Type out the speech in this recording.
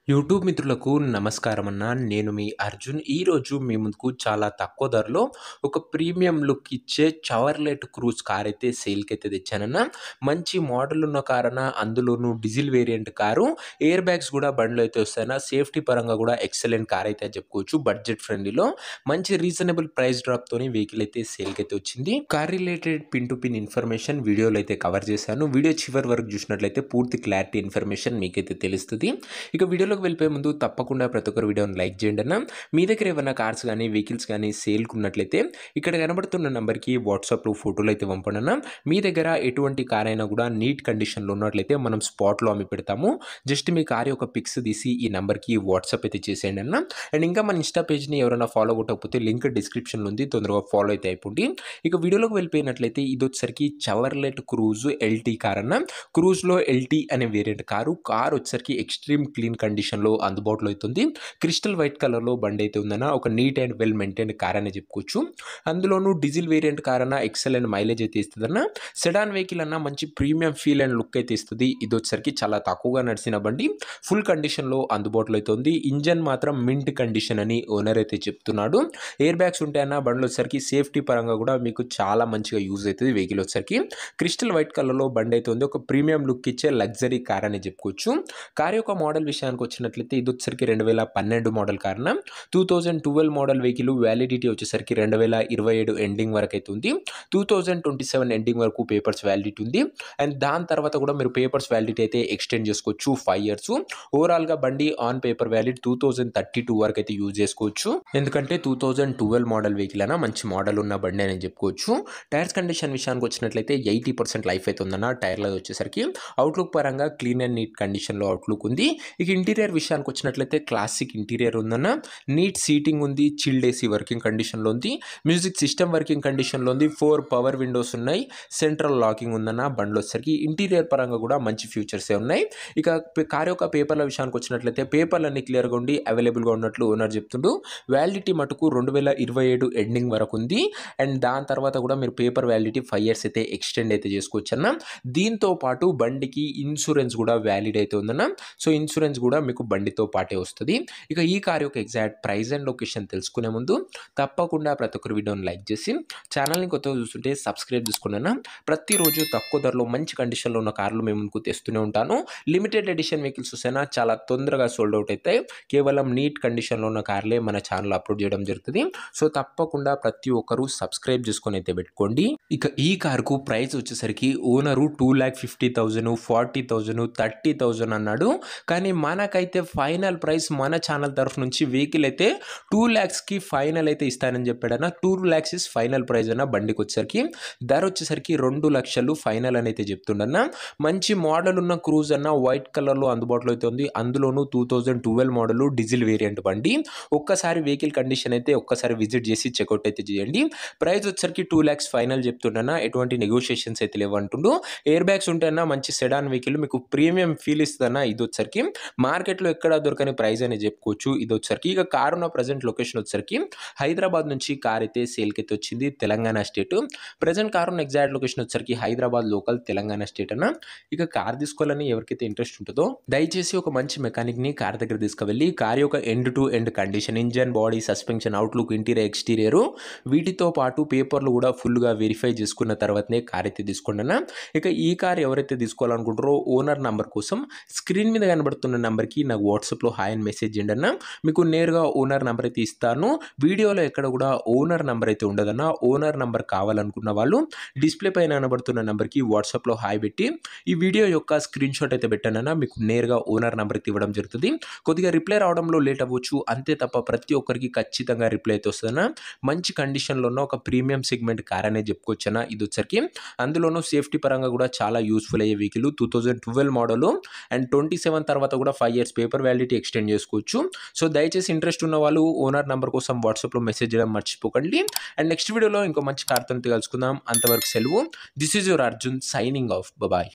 YouTube మిత్రులకు నమస్కారం అన్న. నేను మీ అర్జున్. ఈరోజు మీ ముందుకు చాలా తక్కువ ధరలో ఒక ప్రీమియం లుక్ ఇచ్చే చవర్లెట్ క్రూజ్ కార్ అయితే సేల్‌కైతే తెచ్చానన్న. మంచి మోడల్ ఉన్న కారన్న, అందులోనూ diesel variant car. Air bags కూడా బండిలో అయితే వస్తాయన్న. సేఫ్టీ పరంగా కూడా ఎక్సలెంట్ కార్ అయితే చెప్పుకోవచ్చు. బడ్జెట్ ఫ్రెండ్లీలో మంచి రీజనబుల్ ప్రైస్ డ్రాప్‌తోని వెహికల్ అయితే సేల్‌కైతే వచ్చింది. Car related pin to pin information వీడియోలో అయితే కవర్ చేశాను. వీడియో చివరి వరకు చూసినట్లయితే పూర్తి క్లారిటీ ఇన్ఫర్మేషన్ మీకైతే తెలుస్తది. ఇక వీడియోలోకి వెళ్ళిపోయే ముందు తప్పకుండా ప్రతి ఒక్కరు వీడియోని లైక్ చేయండి అన్న. మీ దగ్గర ఏమైనా కార్స్ కానీ వెహికల్స్ కానీ సేల్‌కి ఉన్నట్లయితే ఇక్కడ కనబడుతున్న నంబర్‌కి వాట్సాప్‌లో ఫోటోలు అయితే పంపండి అన్న. మీ దగ్గర ఎటువంటి కార్ అయినా కూడా నీట్ కండిషన్‌లో ఉన్నట్లయితే మనం స్పాట్‌లో అమ్మి పెడతాము. జస్ట్ మీ కార్ యొక్క పిక్స్ తీసి ఈ నంబర్‌కి వాట్సాప్ అయితే చేసేయండి అన్న. అండ్ ఇంకా మన ఇన్‌స్టా పేజ్‌ని ఎవరైనా ఫాలో కొట్టకపోతే లింక్ డిస్క్రిప్షన్‌లో ఉంది. తొందరగా ఫాలో అయితే అయిపోండి. ఇక వీడియోలోకి వెళ్ళిపోయినట్లయితే ఇదొచ్చేసరికి చవర్లెట్ క్రూజ్ ఎల్టీ కార్ అన్న. క్రూజ్‌లో ఎల్టీ అనే వేరియంట్ కారు. కార్ వచ్చేసరికి ఎక్స్‌ట్రీమ్ క్లీన్ కండిషన్‌లో అందుబాటులో అవుతుంది. క్రిస్టల్ వైట్ కలర్‌లో బండి అయితే ఉందన్న. ఒక neat and well maintained car అనే చెప్పుకోవచ్చు. అందులోనూ డీజిల్ వేరియంట్ కార్ అన్న ఎక్సలెంట్ మైలేజ్ అయితే ఇస్తదన్న. సెడాన్ వెహికల్ అన్న మంచి ప్రీమియం ఫీల్ అండ్ లుక్ అయితే ఇస్తది. ఇదొచ్చేసరికి చాలా తక్కువగా నడిచిన బండి. ఫుల్ కండిషన్‌లో అందుబాటులో అయితే ఉంది. ఇంజన్ మాత్రం మింట్ కండిషన్ అని ఓనర్ అయితే చెప్తున్నాడు. ఎయిర్ బ్యాగ్స్ ఉంటాయన్న. బండిలో వచ్చేసరికి సేఫ్టీ పరంగా కూడా మీకు చాలా మంచిగా యూజ్ అవుతది వెహికల్ వచ్చేసరికి. క్రిస్టల్ వైట్ కలర్‌లో బండి అయితే ఉంది. ఒక ప్రీమియం లుక్ ఇచ్చే లగ్జరీ కార్ అని చెప్పుకోవచ్చు. కార్ యొక్క మోడల్ విషయానికి వచ్చినట్లయితే ఇదొచ్చేసరికి 2012 మోడల్ కారున. 2012 మోడల్ వెహికల్ వ్యాలిడిటీ వచ్చేసరికి 2027 ఎండింగ్ వరకు అయితే ఉంది. 2027 ఎండింగ్ వరకు పేపర్స్ వ్యాలిడిటీ ఉంది. అండ్ దాని తర్వాత కూడా మీరు పేపర్స్ వ్యాలిడిటీ అయితే ఎక్స్టెండ్ చేసుకోవచ్చు 5 ఇయర్స్. ఓవరాల్‌గా బండి ఆన్ పేపర్ వ్యాలిడ్ 2032 వరకు అయితే యూజ్ చేసుకోవచ్చు. ఎందుకంటే 2012 మోడల్ వెహికల్ అన్న మంచి మోడల్ ఉన్న బండి అని చెప్పుకోవచ్చు. టైర్స్ కండిషన్ విషయానికి వచ్చినట్లయితే 80% లైఫ్ అయితే ఉందన్న. టైర్‌లో వచ్చేసరికి అవుట్‌లుక్ పరంగా క్లీన్ అండ్ నీట్ కండిషన్‌లో అవుట్‌లుక్ ఉంది. ఇక ఇంటీరియర్ విషయానికి వచ్చినట్లయితే క్లాసిక్ ఇంటీరియర్ ఉందన్న. నీట్ సీటింగ్ ఉంది. చిల్డ్ ఏసీ వర్కింగ్ కండిషన్‌లో ఉంది. మ్యూజిక్ సిస్టమ్ వర్కింగ్ కండిషన్‌లో ఉంది. 4 పవర్ విండోస్ ఉన్నాయి. సెంట్రల్ లాకింగ్ ఉందన్న. బండిలో వచ్చేసరికి ఇంటీరియర్ పరంగా కూడా మంచి ఫీచర్సే ఉన్నాయి. ఇక కార్ యొక్క పేపర్ల విషయానికి వచ్చినట్లయితే పేపర్లన్నీ క్లియర్‌గా ఉండి అవైలబుల్‌గా ఉన్నట్లు ఓనర్ చెప్తుండు. వ్యాలిడిటీ మటుకు 2027 ఎండింగ్ వరకు ఉంది. అండ్ దాని తర్వాత కూడా మీరు పేపర్ వ్యాలిడిటీ 5 ఇయర్స్ అయితే ఎక్స్టెండ్ అయితే చేసుకోవచ్చన్న. దీంతో పాటు బండికి ఇన్సూరెన్స్ కూడా వ్యాలిడ్ అయితే ఉందన్న. సో ఇన్సూరెన్స్ కూడా మీకు బండితో పాటే వస్తది. ఇక ఈ కార్ యొక్క ఎగ్జాక్ట్ ప్రైస్ అండ్ లొకేషన్ తెలుసుకునే ముందు తప్పకుండా ప్రతి ఒక్కరు వీడియోని లైక్ చేసి ఛానల్‌ని కొత్తగా చూస్తుంటే సబ్స్క్రైబ్ చేసుకోండి అన్న. ప్రతిరోజు తక్కువ ధరలో మంచి కండిషన్‌లో ఉన్న కార్లు మేము ముందుకు తెస్తూనే ఉంటాను. లిమిటెడ్ ఎడిషన్ వెహికల్స్ చూసినా చాలా తొందరగా సోల్డ్ అవుట్ అవుతాయి. కేవలం నీట్ కండిషన్‌లో ఉన్న కార్లే మన ఛానల్ అప్లోడ్ చేయడం జరుగుతుంది. సో తప్పకుండా ప్రతి ఒక్కరు సబ్స్క్రైబ్ చేసుకొని అయితే పెట్టుకోండి. ఇక ఈ కార్‌కు ప్రైస్ వచ్చేసరికి ఓనరు 2,50,000, 40,000, 30,000 అన్నాడు. కానీ మనకైతే ఫైనల్ ప్రైస్ మన ఛానల్ తరఫు నుంచి వెహికల్ అయితే 2,00,000కి ఫైనల్ అయితే ఇస్తానని చెప్పాడన్న. 2,00,000 ఇస్ ఫైనల్ ప్రైస్ అన్న. బండికి వచ్చేసరికి ధర వచ్చేసరికి 2,00,000 ఫైనల్ అని అయితే చెప్తుండన్న. మంచి మోడల్ ఉన్న క్రూజ్ అన్న. వైట్ కలర్‌లో అందుబాటులో అయితే ఉంది. అందులోనూ 2012 మోడల్ డీజిల్ వేరియంట్ బండి. ఒక్కసారి వెహికల్ కండిషన్ అయితే ఒక్కసారి విజిట్ చేసి చెక్అవుట్ అయితే చేయండి. ప్రైస్ వచ్చేసరికి 2,00,000 ఫైనల్ చెప్తుండన్న. ఎటువంటి నెగోషియేషన్స్ అయితే లేవంటుండు. ఎయిర్ బ్యాగ్స్ ఉంటాయన్న. మంచి సెడాన్ వెహికల్ మీకు ప్రీమియం ఫీల్ ఇస్తదన్న. ఇదొచ్చేసరికి మార్కెట్‌లో ఎక్కడ దొరకని ప్రైస్ అని చెప్పుకోవచ్చు. ఇదొచ్చేసరికి ఇక కార్ ఉన్న ప్రెజెంట్ లొకేషన్ వచ్చేసరికి హైదరాబాద్ నుంచి కార్ అయితే సేల్‌కి అయితే వచ్చింది. తెలంగాణ స్టేట్. ప్రెజెంట్ కార్ ఉన్న ఎగ్జాక్ట్ లొకేషన్ వచ్చేసరికి హైదరాబాద్ లోకల్ తెలంగాణ స్టేట్ అన్న. ఇక కార్ తీసుకోవాలని ఎవరికైతే ఇంట్రెస్ట్ ఉంటుందో దయచేసి ఒక మంచి మెకానిక్‌ని కార్ దగ్గర తీసుకువెళ్ళి కార్ యొక్క end to end condition, engine, body, suspension, outlook, interior, exterior వీటితో పాటు పేపర్లు కూడా ఫుల్‌గా వెరిఫై చేసుకున్న తర్వాతనే కార్ అయితే తీసుకోండి అన్న. ఇక ఈ కార్ ఎవరైతే తీసుకోవాలనుకుంటారో ఓనర్ నంబర్ కోసం స్క్రీన్ మీద కనబడుతున్న నంబర్‌కి నాకు వాట్సాప్‌లో హాయ్ అని మెసేజ్ చేయండి అన్న. మీకు నేరుగా ఓనర్ నంబర్ అయితే ఇస్తాను. వీడియోలో ఎక్కడ కూడా ఓనర్ నంబర్ అయితే ఉండదన్న. ఓనర్ నంబర్ కావాలనుకున్న వాళ్ళు డిస్ప్లే పైన కనబడుతున్న నంబర్‌కి వాట్సాప్‌లో హాయ్ పెట్టి ఈ వీడియో యొక్క స్క్రీన్ షాట్ అయితే పెట్టండి అన్న. మీకు నేరుగా ఓనర్ నంబర్ అయితే ఇవ్వడం జరుగుతుంది. కొద్దిగా రిప్లై రావడంలో లేట్ అవ్వచ్చు. అంతే తప్ప ప్రతి ఒక్కరికి ఖచ్చితంగా రిప్లై అయితే వస్తదన్న. మంచి కండిషన్‌లో ఉన్న ఒక ప్రీమియం సెగ్మెంట్ కార్ అనే చెప్పుకోవచ్చన్న. ఇదొచ్చేసరికి అందులోనూ సేఫ్టీ పరంగా కూడా చాలా యూజ్‌ఫుల్ అయ్యే వెహికల్. 2012 మోడల్ అండ్ 27 తర్వాత కూడా 5 ఇయర్స్ పేపర్ వ్యాలిడిటీ ఎక్స్టెండ్ చేసుకోవచ్చు. సో దయచేసి ఇంట్రెస్ట్ ఉన్న వాళ్ళు ఓనర్ నంబర్ కోసం వాట్సాప్‌లో మెసేజ్ చేయడం మర్చిపోకండి. అండ్ నెక్స్ట్ వీడియోలో ఇంకో మంచి కార్‌తో కలుసుకుందాం. అంతవరకు సెలవు. This is your Arjun signing off. Bye.